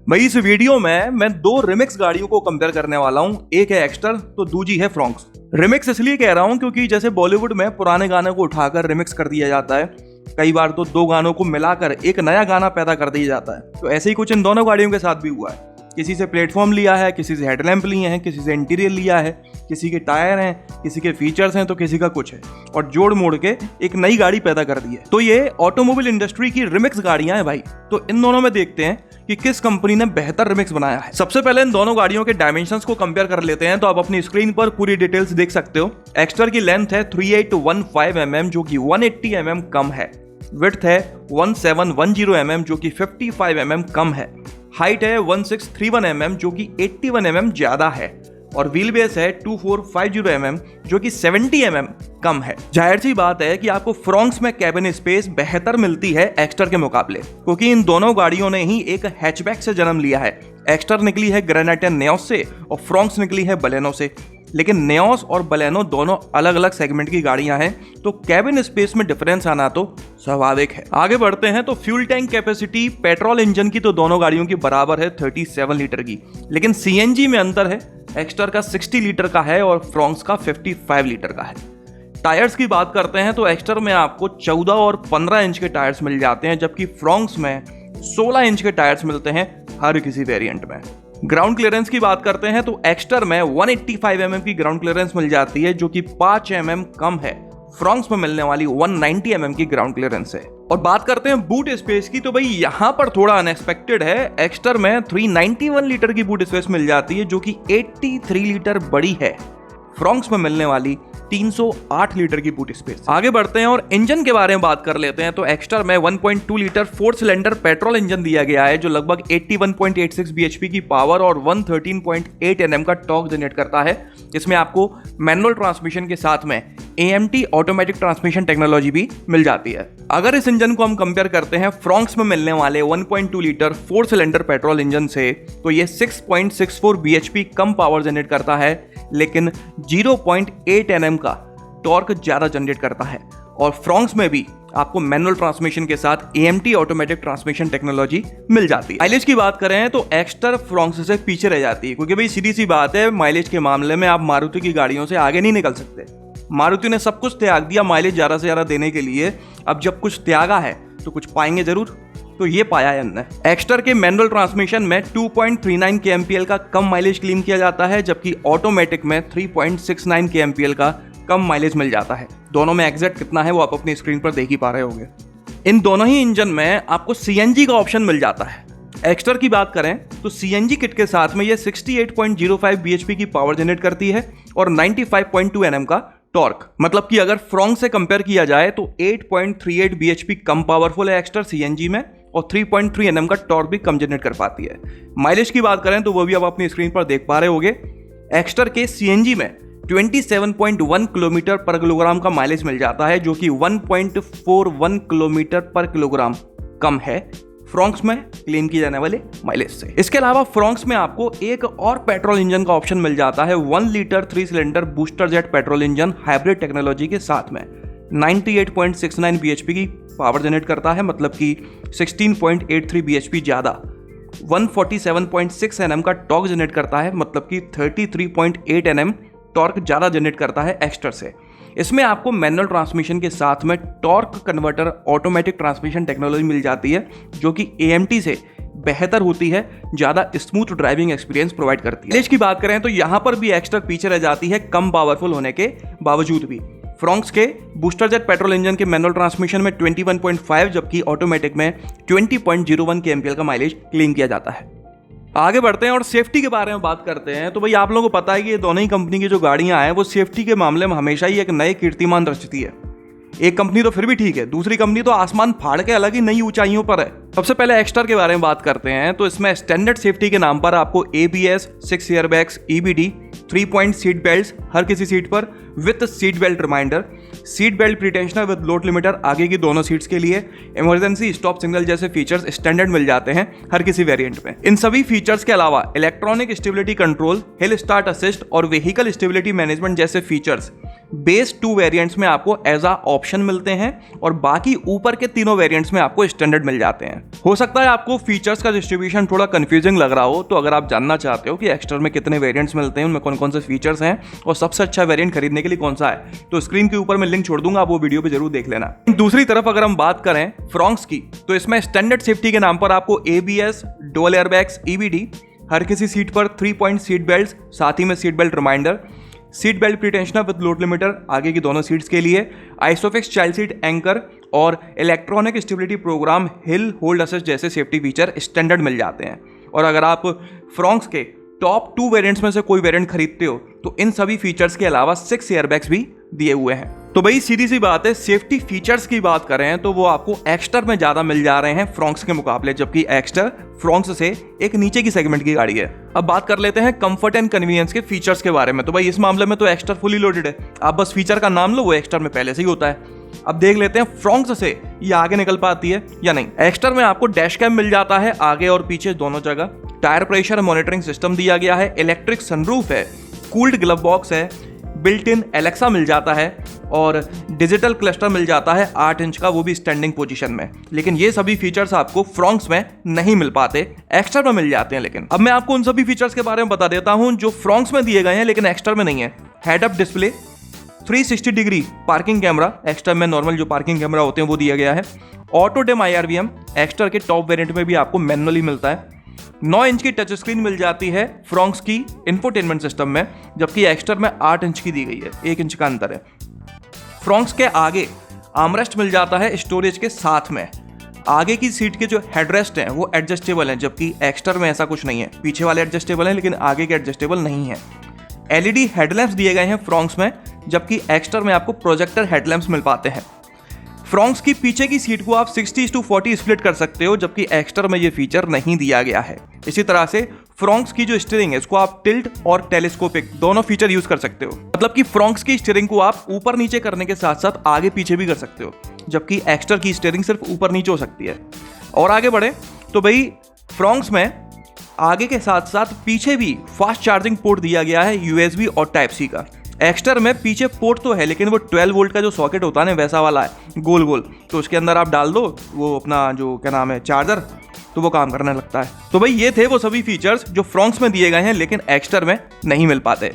भाई इस वीडियो में मैं दो रिमिक्स गाड़ियों को कंपेयर करने वाला हूँ। एक है एक्स्टर तो दूजी है फ्रोंक्स। रिमिक्स इसलिए कह रहा हूँ क्योंकि जैसे बॉलीवुड में पुराने गाने को उठाकर रिमिक्स कर दिया जाता है, कई बार तो दो गानों को मिलाकर एक नया गाना पैदा कर दिया जाता है। तो ऐसे ही कुछ इन दोनों गाड़ियों के साथ भी हुआ है। किसी से प्लेटफॉर्म लिया है, किसी से हेडलैम्प लिए हैं, किसी से इंटीरियर लिया है, किसी के टायर हैं, किसी के फीचर्स हैं तो किसी का कुछ है, और जोड़ मोड़ के एक नई गाड़ी पैदा कर दी है। तो ये ऑटोमोबाइल इंडस्ट्री की रिमिक्स गाड़ियां हैं भाई। तो इन दोनों में देखते हैं कि किस कंपनी ने बेहतर रिमिक्स बनाया है। सबसे पहले इन दोनों गाड़ियों के डायमेंशंस को कंपेयर कर लेते हैं। तो आप अपनी स्क्रीन पर पूरी डिटेल्स देख सकते हो। एक्स्टर की लेंथ है 3815 mm जो कि 180 mm कम है। विड्थ है 1710 mm जो कि 55 mm कम है। हाइट है 1631 mm जो कि 81 mm ज्यादा है। और व्हील बेस है 2450 mm जो कि 70 mm कम है। जाहिर सी बात है कि आपको फ्रोंक्स में कैबिन स्पेस बेहतर मिलती है एक्स्टर के मुकाबले, क्योंकि इन दोनों गाड़ियों ने ही एक हैचबैक से जन्म लिया है। एक्स्टर निकली है ग्रेनाइट नियोस से और फ्रोंक्स निकली है बलेनो से। लेकिन नियोस और बलेनो दोनों अलग अलग सेगमेंट की गाड़ियां हैं, तो कैबिन स्पेस में डिफरेंस आना तो स्वाभाविक है। आगे बढ़ते हैं तो fuel tank capacity petrol engine की तो दोनों गाड़ियों की बराबर है 37 लीटर की, लेकिन सीएनजी में अंतर है। एक्स्टर का 60 लीटर का है और फ्रोंक्स का 55 लीटर का है। टायर्स की बात करते हैं तो एक्स्टर में आपको 14 और 15 इंच के टायर्स मिल जाते हैं, जबकि फ्रोंक्स में 16 इंच के टायर्स मिलते हैं हर किसी वेरिएंट में। ग्राउंड क्लियरेंस की बात करते हैं तो एक्स्टर में 185 mm की ग्राउंड क्लियरेंस मिल जाती है, जो कि 5 mm कम है फ्रोंक्स में मिलने वाली 190 mm की ग्राउंड क्लियरेंस है। और बात करते हैं बूट स्पेस की, तो भाई यहां पर थोड़ा अनएक्सपेक्टेड है। एक्स्टर में 391 लीटर की बूट स्पेस मिल जाती है, जो कि 83 लीटर बड़ी है फ्रोंक्स में मिलने वाली 308 लीटर की बूट स्पेस। आगे बढ़ते हैं और इंजन के बारे में बात कर लेते हैं। तो एक्स्टर में 1.2 लीटर 4 सिलेंडर पेट्रोल इंजन दिया गया है, जो लगभग 81.86 bhp की पावर और 113.8 Nm का टॉर्क जनरेट करता है। इसमें आपको मैनुअल ट्रांसमिशन के साथ में AMT ऑटोमेटिक ट्रांसमिशन टेक्नोलॉजी भी मिल जाती है। अगर इस इंजन को हम कंपेयर करते हैं फ्रोंक्स में मिलने वाले 1.2 लीटर 4 सिलेंडर पेट्रोल इंजन से, तो ये 6.64 bhp कम पावर जनरेट करता है, लेकिन 0.8 Nm का टॉर्क ज्यादा जनरेट करता है। और फ्रोंक्स में भी आपको मैनुअल ट्रांसमिशन के साथ AMT ऑटोमेटिक ट्रांसमिशन टेक्नोलॉजी मिल जाती है। माइलेज की बात करें तो एक्स्टर फ्रोंक्स से पीछे रह जाती है, क्योंकि भाई सीधी सी बात है, माइलेज के मामले में आप मारुति की गाड़ियों से आगे नहीं निकल सकते। मारुति ने सब कुछ त्याग दिया माइलेज ज्यादा से ज्यादा देने के लिए। अब जब कुछ त्यागा है तो कुछ पाएंगे जरूर, तो ये पाया है इनने। एक्स्टर के मैनुअल ट्रांसमिशन में 2.39 kmpl का कम माइलेज क्लेम किया जाता है, जबकि ऑटोमेटिक में 3.69 kmpl का कम माइलेज मिल जाता है। दोनों में एग्जैक्ट कितना है वो आप अपनी स्क्रीन पर देख ही पा रहे होंगे। इन दोनों ही इंजन में आपको CNG का ऑप्शन मिल जाता है। एक्स्टर की बात करें तो CNG किट के साथ में ये 68.05 bhp की पावर जनरेट करती है और 95.2 Nm का टॉर्क। मतलब कि अगर फ्रोंक्स से कंपेयर किया जाए तो 8.38 bhp कम पावरफुल है एक्स्टर CNG में, और 3.3 Nm का टॉर्क भी कम जनरेट कर पाती है। माइलेज की बात करें तो वो भी आप अपनी स्क्रीन पर देख पा रहे होंगे। एक्स्टर के CNG में 27.1 किलोमीटर पर किलोग्राम का माइलेज मिल जाता है, जो कि 1.41 किलोमीटर पर किलोग्राम कम है फ्रोंक्स में क्लेम की जाने वाले माइलेज से। इसके अलावा फ्रोंक्स में आपको एक और पेट्रोल इंजन का ऑप्शन मिल जाता है, 1 litre 3 cylinder booster jet petrol engine hybrid technology के साथ में 98.69 bhp की पावर जनरेट करता है, मतलब कि 16.83 bhp ज्यादा। 147.6 Nm का टॉर्क जनरेट करता है, मतलब कि 33.8 Nm टॉर्क ज्यादा जनरेट करता है एक्स्टर से। इसमें आपको मैनुअल ट्रांसमिशन के साथ में torque converter automatic transmission technology मिल जाती है, जो कि AMT से बेहतर होती है, ज्यादा स्मूथ ड्राइविंग एक्सपीरियंस प्रोवाइड करती है। माइलेज की बात करें तो यहां पर भी एक्स्टर पीछे रह जाती है, कम पावरफुल होने के बावजूद भी। फ्रोंक्स के बूस्टर जेट पेट्रोल इंजन के मैनुअल ट्रांसमिशन में 21.5, जबकि ऑटोमेटिक में 20.01 kmpl का माइलेज क्लेम किया जाता है। आगे बढ़ते हैं और सेफ्टी के बारे में बात करते हैं। तो भाई आप लोगों को पता है कि ये दोनों ही कंपनी की जो गाड़ियां हैं वो सेफ्टी के मामले में हमेशा ही एक नए कीर्तिमान रचती है। एक कंपनी तो फिर भी ठीक है, दूसरी कंपनी तो आसमान फाड़ के अलग ही नई ऊंचाइयों पर है। सबसे पहले एक्स्टर के बारे में बात करते हैं। तो इसमें स्टैंडर्ड सेफ्टी के नाम पर आपको ABS, 6 airbags, EBD, 3 point seat belt हर किसी सीट पर with seat belt reminder, seat belt pretensioner with load limiter आगे की दोनों सीट्स के लिए, इमरजेंसी स्टॉप सिग्नल जैसे फीचर्स स्टैंडर्ड मिल जाते हैं हर किसी वेरिएंट में। इन सभी फीचर्स के अलावा electronic stability control, hill start assist और व्हीकल स्टेबिलिटी मैनेजमेंट जैसे फीचर्स बेस 2 वेरिएंट्स में आपको एज आ ऑप्शन मिलते हैं और बाकी ऊपर के तीनों वेरिएंट्स में आपको स्टैंडर्ड मिल जाते हैं। हो सकता है आपको फीचर्स का डिस्ट्रीब्यूशन थोड़ा कंफ्यूजिंग लग रहा हो, तो अगर आप जानना चाहते हो कि एक्स्टर में कितने वेरिएंट्स मिलते हैं, उनमें कौन कौन से फीचर्स हैं और सबसे अच्छा वेरिएंट खरीदने के लिए कौन सा है, तो स्क्रीन के ऊपर मैं लिंक छोड़ दूंगा, आप वो वीडियो पे जरूर देख लेना। दूसरी तरफ अगर हम बात करें फ्रॉन्क्स की, तो इसमें स्टैंडर्ड सेफ्टी के नाम पर आपको ABS, डुअल एयरबैग्स, EBD, हर किसी सीट पर 3 पॉइंट सीट बेल्ट, साथ ही में seat belt reminder, seat belt pretensioner with load limiter आगे की दोनों सीट्स के लिए, आइसोफिक्स चाइल्ड सीट एंकर और electronic stability program, hill hold assist जैसे सेफ्टी फीचर स्टैंडर्ड मिल जाते हैं। और अगर आप फ्रॉन्क्स के टॉप 2 वेरिएंट्स में से कोई वेरिएंट खरीदते हो तो इन सभी फीचर्स के अलावा 6 एयरबैग्स भी दिए हुए हैं। तो भाई सीधी सी बात है, सेफ्टी फीचर्स की बात करें तो वो आपको एक्स्टर में ज्यादा मिल जा रहे हैं फ्रॉन्क्स के मुकाबले, जबकि एक्स्टर फ्रॉन्क्स से एक नीचे की सेगमेंट की गाड़ी है। अब बात कर लेते हैं कंफर्ट एंड कन्वीनियंस के फीचर्स के बारे में। तो भाई इस मामले में तो एक्स्टर फुली लोडेड है, आप बस फीचर का नाम लो, वो एक्स्टर में पहले से ही होता है। अब देख लेते हैं फ्रॉन्क्स से ये आगे निकल पाती है या नहीं। एक्स्टर में आपको डैश कैम मिल जाता है आगे और पीछे दोनों जगह, टायर प्रेशर मॉनिटरिंग सिस्टम दिया गया है, इलेक्ट्रिक सनरूफ है, कूल्ड ग्लव बॉक्स है, बिल्ट इन एलेक्सा मिल जाता है और डिजिटल क्लस्टर मिल जाता है 8 इंच का, वो भी स्टैंडिंग पोजीशन में। लेकिन ये सभी फीचर्स आपको फ्रॉन्क्स में नहीं मिल पाते, एक्स्टर में मिल जाते हैं। लेकिन अब मैं आपको उन सभी फीचर्स के बारे में बता देता हूं जो फ्रॉन्क्स में दिए गए हैं लेकिन एक्स्टर में नहीं है। Head up display, 360 degree parking camera, Exter में नॉर्मल जो पार्किंग कैमरा होते हैं वो दिया गया है, ऑटो डिम IRVM, एक्स्टर के टॉप वेरिएंट में भी आपको मैनुअली मिलता है, 9 इंच की टच स्क्रीन मिल जाती है फ्रॉन्क्स की इंफोटेनमेंट सिस्टम में, जबकि एक्स्टर में 8 इंच की दी गई है, 1 इंच का अंतर है। फ्रॉन्क्स के आगे आर्मरेस्ट मिल जाता है स्टोरेज के साथ में, आगे की सीट के जो हेडरेस्ट हैं वो एडजस्टेबल हैं, जबकि एक्स्टर में ऐसा कुछ नहीं है। पीछे वाले एडजस्टेबल हैं लेकिन आगे के एडजस्टेबल नहीं है। LED हेडलैम्प्स दिए गए हैं फ्रॉन्क्स में, जबकि एक्स्टर में आपको प्रोजेक्टर हेडलैम्प्स मिल पाते हैं। फ्रॉन्क्स की पीछे की सीट को आप 60:40 स्प्लिट कर सकते हो, जबकि एक्स्टर में ये फीचर नहीं दिया गया है। इसी तरह से फ्रॉन्क्स की जो स्टीयरिंग है इसको आप टिल्ट और टेलीस्कोपिक दोनों फीचर यूज कर सकते हो। मतलब कि फ्रॉन्क्स की स्टीयरिंग को आप ऊपर नीचे करने के साथ साथ आगे पीछे भी कर सकते हो, जबकि एक्स्टर की स्टीयरिंग सिर्फ ऊपर नीचे हो सकती है। और आगे बढ़े तो भाई फ्रॉन्क्स में आगे के साथ साथ पीछे भी फास्ट चार्जिंग पोर्ट दिया गया है USB और Type-C का। एक्स्टर में पीछे पोर्ट तो है लेकिन वो 12 वोल्ट का जो सॉकेट होता है ना वैसा वाला है, गोल गोल, तो उसके अंदर आप डाल दो वो अपना जो क्या नाम है चार्जर, तो वो काम करने लगता है। तो भाई ये थे वो सभी फीचर्स जो फ्रॉन्क्स में दिए गए हैं लेकिन एक्स्टर में नहीं मिल पाते।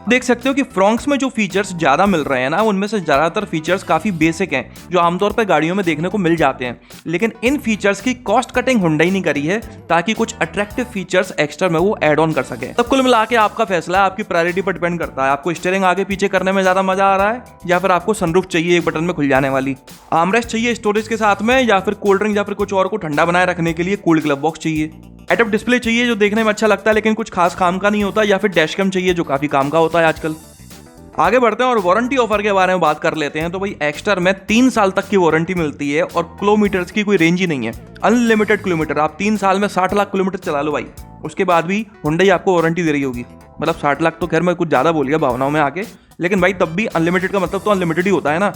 देख सकते हो कि फ्रॉन्क्स में जो फीचर्स ज़्यादा मिल रहे हैं ना, उनमें से ज़्यादातर फीचर्स काफ़ी बेसिक हैं जो आमतौर पर गाड़ियों में देखने को मिल जाते हैं, लेकिन इन फीचर्स की कॉस्ट कटिंग हुंडई नहीं करी है ताकि कुछ अट्रैक्टिव फीचर्स एक्स्ट्रा में वो ऐड ऑन कर सके। तब कुल मिला के आपका फैसला है, आपकी प्रायोरिटी पर डिपेंड करता है। आपको स्टीयरिंग आगे पीछे करने में ज़्यादा मजा आ रहा है या फिर आपको सनरूफ चाहिए एक बटन में खुल जाने वाली, आर्मरेस्ट चाहिए स्टोरेज के साथ में, या फिर कोल्ड ड्रिंक या फिर कुछ और को ठंडा बनाए रखने के लिए कूल्ड ग्लव बॉक्स चाहिए, हेड अप डिस्प्ले चाहिए जो देखने में अच्छा लगता है लेकिन कुछ खास काम का नहीं होता, या फिर डैश कैम चाहिए जो काफ़ी काम का होता है आजकल। आगे बढ़ते हैं और वारंटी ऑफर के बारे में बात कर लेते हैं। तो भाई एक्स्टर में 3 साल तक की वारंटी मिलती है और किलोमीटर्स की कोई रेंज ही नहीं है, अनलिमिटेड किलोमीटर, आप 3 साल में 60 लाख किलोमीटर चला लो भाई, उसके बाद भी हुंडई आपको वारंटी दे रही होगी। मतलब 60 लाख तो खैर मैं कुछ ज़्यादा बोल गया भावनाओं में आके, लेकिन भाई तब भी अनलिमिटेड का मतलब तो अनलिमिटेड ही होता है ना।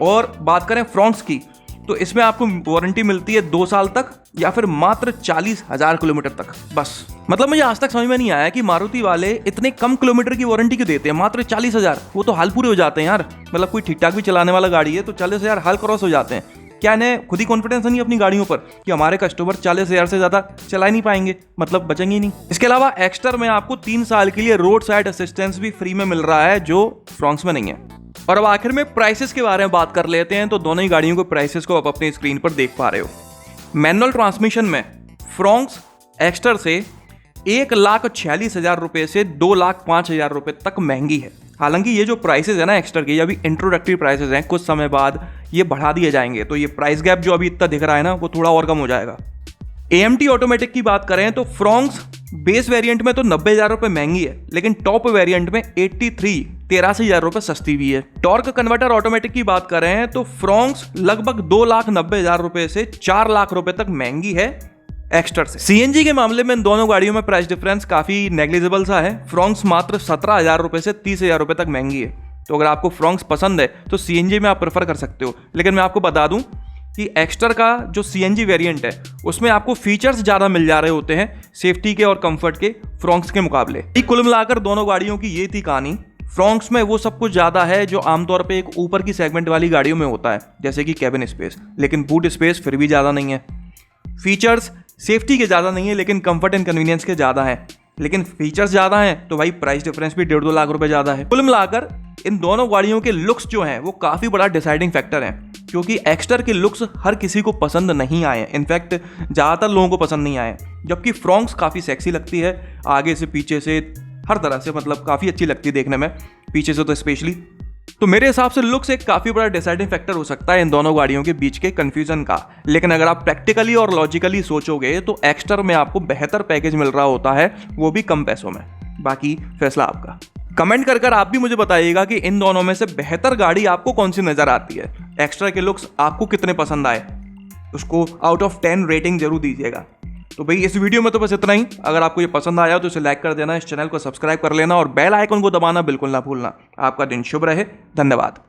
और बात करें फ्रॉन्क्स की तो इसमें आपको वारंटी मिलती है 2 साल तक या फिर मात्र 40,000 किलोमीटर तक बस। मतलब मुझे आज तक समझ में नहीं आया कि मारुति वाले इतने कम किलोमीटर की वारंटी क्यों देते हैं, मात्र 40,000, वो तो हाल पूरे हो जाते हैं यार। मतलब कोई ठीक ठाक भी चलाने वाला गाड़ी है तो 40,000 हाल क्रॉस हो जाते हैं। क्या इन्हें खुद ही कॉन्फिडेंस नहीं अपनी गाड़ियों पर कि हमारे कस्टमर 40,000 से ज़्यादा चला नहीं पाएंगे, मतलब बचेंगे ही नहीं। इसके अलावा एक्स्टर में आपको 3 साल के लिए रोड साइड असिस्टेंस भी फ्री में मिल रहा है जो फ्रॉन्क्स में नहीं है। और अब आखिर में प्राइसेस के बारे में बात कर लेते हैं। तो दोनों ही गाड़ियों के प्राइसेस को आप अपनी स्क्रीन पर देख पा रहे हो। मैनुअल ट्रांसमिशन में फ्रॉन्क्स एक्स्टर से 1,46,000 रुपये से 2,05,000 रुपये तक महंगी है। हालांकि ये जो प्राइसेस है ना एक्स्टर के, ये अभी इंट्रोडक्टरी प्राइसेस हैं, कुछ समय बाद ये बढ़ा दिए जाएंगे, तो ये प्राइस गैप जो अभी इतना दिख रहा है ना वो थोड़ा और कम हो जाएगा। AMT ऑटोमेटिक की बात करें तो फ्रॉन्क्स बेस वेरिएंट में तो 90,000 रुपये महंगी है, लेकिन टॉप वेरिएंट में 83,000 रुपये सस्ती भी है। टॉर्क कन्वर्टर ऑटोमेटिक की बात करें तो फ्रॉन्क्स लगभग 2,90,000 रुपये से 4 लाख रुपये तक महंगी है एक्स्टर से। CNG के मामले में इन दोनों गाड़ियों में प्राइस डिफरेंस काफी नेग्लिजिबल सा है। फ्रॉन्क्स मात्र 17,000 रुपये से 30,000 रुपये तक महंगी है। तो अगर आपको फ्रॉन्क्स पसंद है तो CNG में आप प्रेफर कर सकते हो, लेकिन मैं आपको बता दूं कि एक्स्टर का जो CNG वेरिएंट है उसमें आपको फीचर्स ज़्यादा मिल जा रहे होते हैं सेफ्टी के और कंफर्ट के फ्रॉन्क्स के मुकाबले। कुल मिलाकर दोनों गाड़ियों की ये थी कहानी। फ्रॉन्क्स में वो सब कुछ ज़्यादा है जो आमतौर पे एक ऊपर की सेगमेंट वाली गाड़ियों में होता है, जैसे कि कैबिन स्पेस, लेकिन बूट स्पेस फिर भी ज़्यादा नहीं है। फीचर्स सेफ्टी के ज़्यादा नहीं है, लेकिन कंफर्ट एंड कन्वीनियंस के ज़्यादा है। लेकिन फीचर्स ज़्यादा हैं तो भाई प्राइस डिफरेंस भी 1.5-2 लाख रुपए ज़्यादा है। कुल मिलाकर इन दोनों गाड़ियों के लुक्स जो हैं वो काफ़ी बड़ा डिसाइडिंग फैक्टर है, क्योंकि एक्स्टर के लुक्स हर किसी को पसंद नहीं आए, इनफैक्ट ज़्यादातर लोगों को पसंद नहीं आए। जबकि फ्रॉन्क्स काफ़ी सेक्सी लगती है, आगे से पीछे से हर तरह से, मतलब काफ़ी अच्छी लगती है देखने में, पीछे से तो स्पेशली। तो मेरे हिसाब से लुक्स एक काफ़ी बड़ा डिसाइडिंग फैक्टर हो सकता है इन दोनों गाड़ियों के बीच के कंफ्यूजन का। लेकिन अगर आप प्रैक्टिकली और लॉजिकली सोचोगे तो एक्स्टर में आपको बेहतर पैकेज मिल रहा होता है, वो भी कम पैसों में। बाकी फैसला आपका। कमेंट कर आप भी मुझे बताइएगा कि इन दोनों में से बेहतर गाड़ी आपको कौन सी नज़र आती है, एक्स्ट्रा के लुक्स आपको कितने पसंद आए, उसको आउट ऑफ 10 रेटिंग जरूर दीजिएगा। तो भाई इस वीडियो में तो बस इतना ही। अगर आपको ये पसंद आया तो इसे लाइक कर देना, इस चैनल को सब्सक्राइब कर लेना और बेल आइकन को दबाना बिल्कुल ना भूलना। आपका दिन शुभ रहे। धन्यवाद।